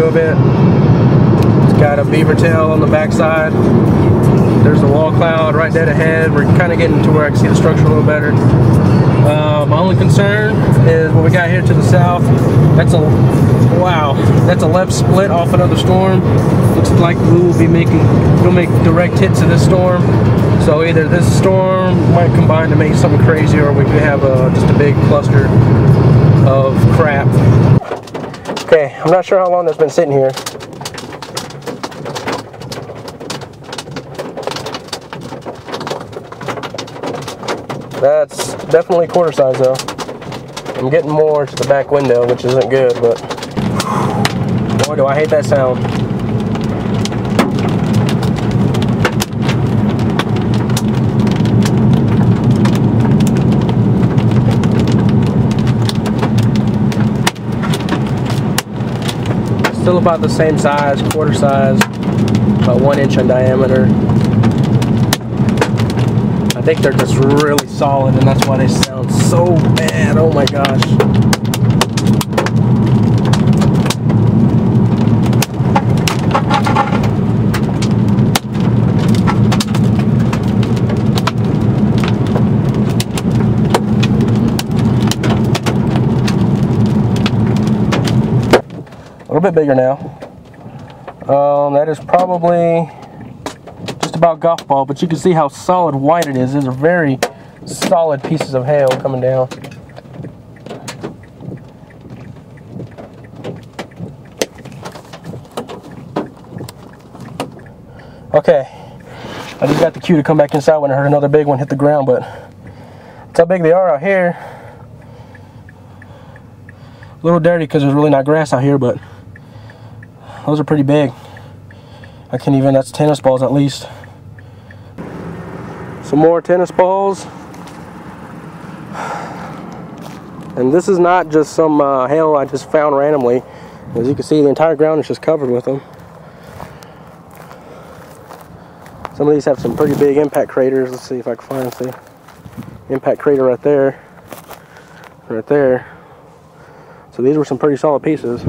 little bit. It's got a beaver tail on the backside. There's the wall cloud right dead ahead. We're kind of getting to where I can see the structure a little better. My only concern is what we got here to the south. That's a left split off another storm. Looks like we'll make direct hits of this storm. So either this storm might combine to make something crazy, or we could have just a big cluster of crap. Okay, I'm not sure how long that's been sitting here. That's definitely quarter size though. I'm getting more to the back window, which isn't good, but boy, do I hate that sound. Still about the same size, quarter size, about 1 inch in diameter. I think they're just really solid, and that's why they sound so bad. Oh my gosh. A little bit bigger now. That is probably just about golf ball, but you can see how solid white it is. These are very solid pieces of hail coming down. Okay, I just got the cue to come back inside when I heard another big one hit the ground, but that's how big they are out here. A little dirty because there's really not grass out here, but those are pretty big. That's tennis balls at least. Some more tennis balls. And this is not just some hail I just found randomly. As you can see, the entire ground is just covered with them. Some of these have some pretty big impact craters. Let's see if I can find them. See, impact crater right there. Right there. So these were some pretty solid pieces.